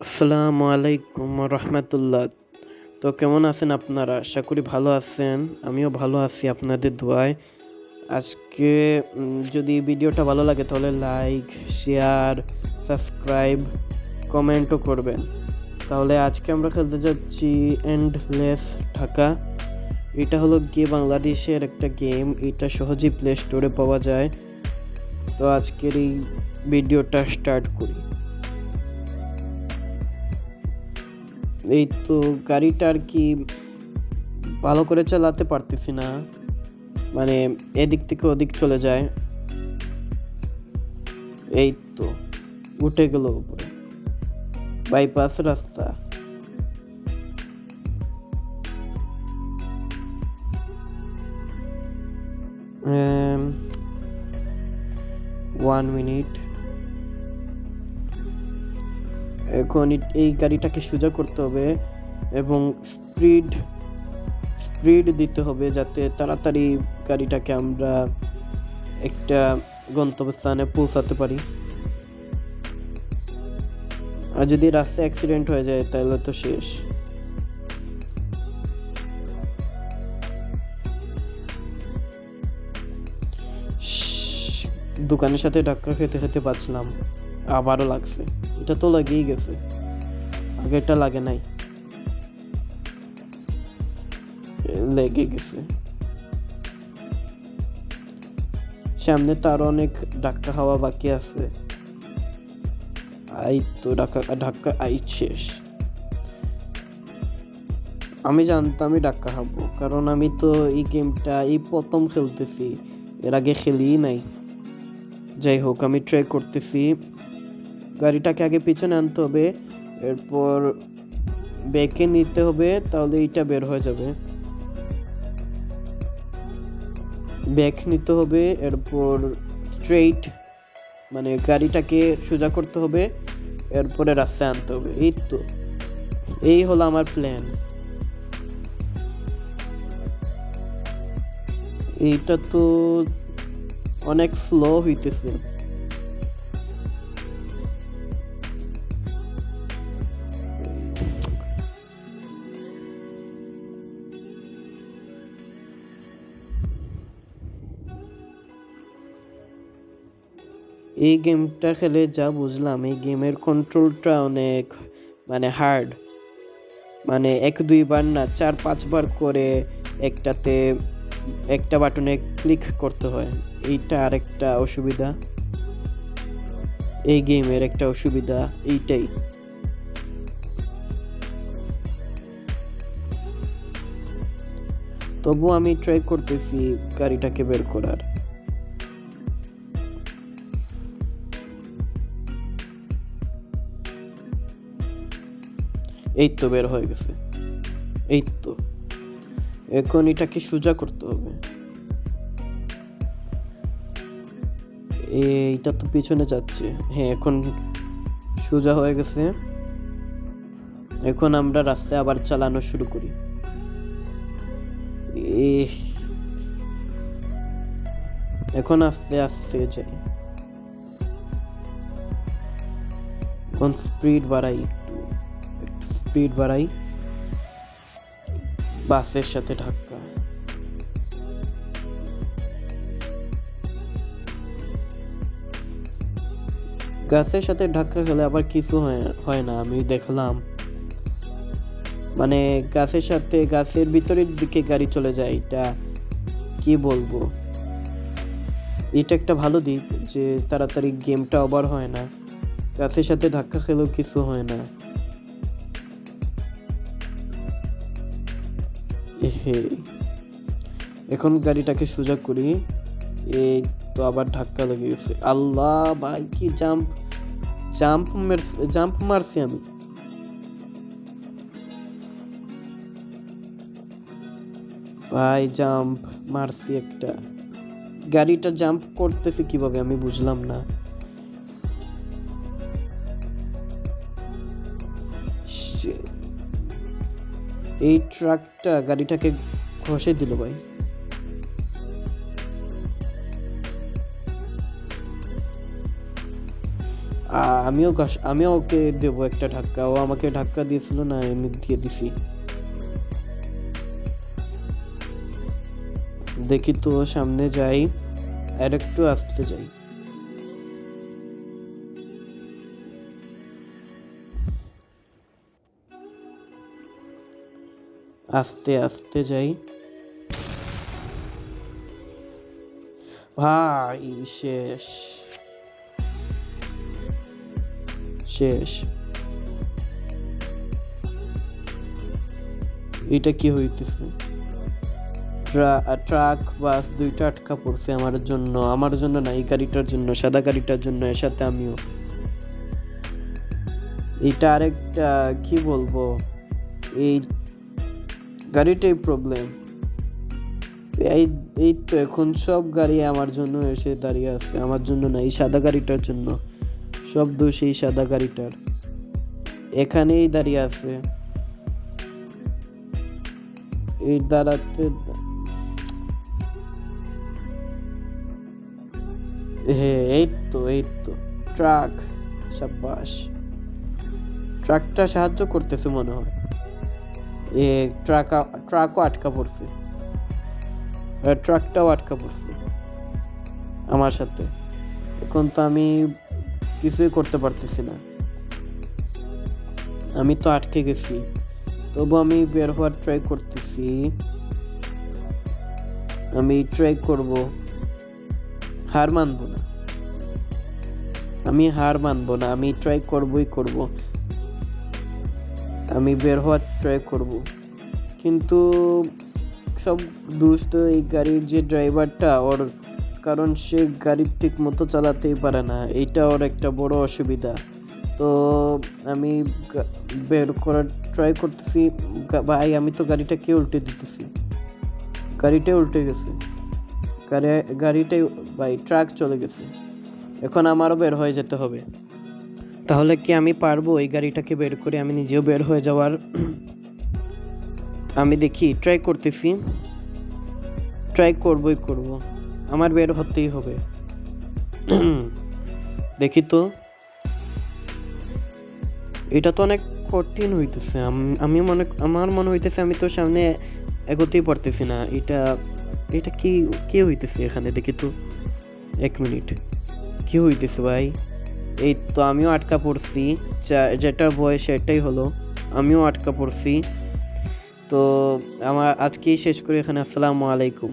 আসসালামু আলাইকুম রহমতুল্লাহ। তো কেমন আছেন আপনারা? আশা করি ভালো আছেন। আমিও ভালো আছি আপনাদের দোয়ায়। আজকে যদি ভিডিওটা ভালো লাগে তাহলে লাইক, শেয়ার, সাবস্ক্রাইব, কমেন্টও করবেন। তাহলে আজকে আমরা খেলতে যাচ্ছি এন্ডলেস ঢাকা। এটা হলো গিয়ে বাংলাদেশের একটা গেম। এটা সহজেই প্লে স্টোরে পাওয়া যায়। তো আজকের এই ভিডিওটা স্টার্ট করি। এই তো গাড়িটা আর কি ভালো করে চালাতে পারতেছি না, মানে এদিক থেকে ওদিক চলে যায়। এই তো উঠে গেল উপরে, বাইপাস রাস্তা। One minute. এখন এই গাড়িটাকে সোজা করতে হবে এবং স্পিড দিতে হবে যাতে তাড়াতাড়ি গাড়িটাকে আমরা একটা গন্তব্যস্থানে পৌঁছাতে পারি। আর যদি রাস্তায় অ্যাক্সিডেন্ট হয়ে যায় তাহলে তো শেষ। দোকানের সাথে ধাক্কা খেতে খেতে বাঁচলাম, আবারও লাগছে। এটা তো লাগেই গেছে, আগেরটা লাগে নাই, লেগে গেছে। সামনে তো আরো অনেক ধাক্কা খাওয়া বাকি আছে। এই তো ধাক্কা শেষ। আমি জানতামই ধাক্কা খাবো, কারণ আমি তো এই গেমটা এই প্রথম খেলতেছি, এর আগে খেলিই নাই। যাই হোক, আমি ট্রাই করতেছি। গাড়িটাকে আগে পিছনে আনতে হবে, এরপর ব্যাকে নিতে হবে, তাহলে এইটা বের হয়ে যাবে। ব্যাক নিতে হবে, এরপর স্ট্রেইট মানে গাড়িটাকে সোজা করতে হবে, এরপরে রাস্তায় আনতে হবে। এই তো, এই হলো আমার প্ল্যান। এইটা তো অনেক স্লো হইতেছে। এই গেমটা খেলে যা বুঝলাম, এই গেমের কন্ট্রোলটা অনেক হার্ড। এক দুইবার না, 4-5 বার করে একটা বাটনে ক্লিক করতে হয়। এইটা আরেকটা অসুবিধা, এই গেমের একটা অসুবিধা এইটাই। তবু আমি ট্রাই করতেছি গাড়িটাকে বের করার। এই তো বের হয়ে গেছে। এই তো, এখন এটাকে সোজা করতে হবে। এইটা তো পিছনে যাচ্ছে। হ্যাঁ, এখন সোজা হয়ে গেছে। এখন আমরা রাস্তায় আবার চালানো শুরু করি। এখন আস্তে আস্তে যাই, এখন স্পিড বাড়াই, একটু স্পিড বাড়াই। বাসের সাথে ধাক্কা। গাছের সাথে ধাক্কা খেলে আবার কিছু হয় না, আমি দেখলাম। গাছের ভিতরের দিকে গাড়ি চলে যায়। এটা কি বলবো, এটা একটা ভালো দিক যে তাড়াতাড়ি গেমটা ওভার হয় না, গাছের সাথে ধাক্কা খেলেও কিছু হয় না। এখন গাড়িটাকে সোজা করি। এই তো আবার ধাক্কা লেগে গেছে। আল্লাহ ভাই, কি জাম্প মারছি আমি। ভাই জাম্প মারছি একটা। গাড়িটা জাম্প করতেছে কিভাবে আমি বুঝলাম না। এই ট্রাকটা গাড়িটাকে ঘষে দিল ভাই। আমিও ওকে দেবো একটা ধাক্কা। ও আমাকে ধাক্কা দিয়েছিল না, আমি দিয়ে দিছি। দেখি তো, সামনে যাই, আর একটু আসতে যাই। আস্তে আস্তে যাই। ভাই শেষ শেষ। এটা কি হইতেছে? ট্রাক বাস দুইটা আটকা পড়ছে আমার জন্য না, এই গাড়িটার জন্য, সাদা গাড়িটার জন্য, এর সাথে আমিও। এটা আরেকটা কি বলবো, এই গাড়িটাই প্রবলেম। এই তো এখন সব গাড়ি আমার জন্য এসে দাঁড়িয়ে আছে, আমার জন্য না, এই সাদা গাড়িটার জন্য। সব দোষ এই সাদা গাড়িটার, এখানেই দাঁড়িয়ে আছে। এই দাঁড়াতে হ্যাঁ, এই তো ট্রাক, সাব্বাস। ট্রাকটা সাহায্য করতেছে মনে হয়। ট্রাকও আটকা পড়ছে, ট্রাকটাও আটকা পড়ছে আমার সাথে। এখন তো আমি কিছুই করতে পারতেছি না, আমি তো আটকে গেছি। তবু আমি বের হওয়ার ট্রাই করতেছি, আমি ট্রাই করব, হার মানবো না, আমি ট্রাই করব। আমি বের হওয়ার ট্রাই করব, কিন্তু সব দোষ তো এই গাড়ির যে ড্রাইভারটা, ওর, কারণ সে গাড়ি ঠিক মতো চালাতেই পারে না, এইটা ওর একটা বড় অসুবিধা। তো আমি বের করার ট্রাই করতেছি। ভাই আমি তো গাড়িটাকে উল্টে দিতেছি, গাড়িটাই উল্টে গেছে, গাড়িটাই ভাই, ট্রাক চলে গেছে। এখন আমারও বের হয়ে যেতে হবে। তাহলে কি আমি পারবো এই গাড়িটাকে বের করে আমি নিজেও বের হয়ে যাওয়ার? আমি দেখি, ট্রাই করতেছি, ট্রাই করব, আমার বের হতেই হবে। দেখি তো, এটা তো অনেক কঠিন হইতেছে। আমার মনে হইতেছে আমি তো সামনে এগোতেই পারতেছি না। এটা কি হইতেছে এখানে? দেখি তো, 1 মিনিট, কি হইতেছে ভাই? এই তো আমিও আটকা পড়ছি, যেটার বয়স সেটাই হলো, আমিও আটকা পড়ছি। তো আমার আজকেই শেষ করি এখানে। আসসালামু আলাইকুম।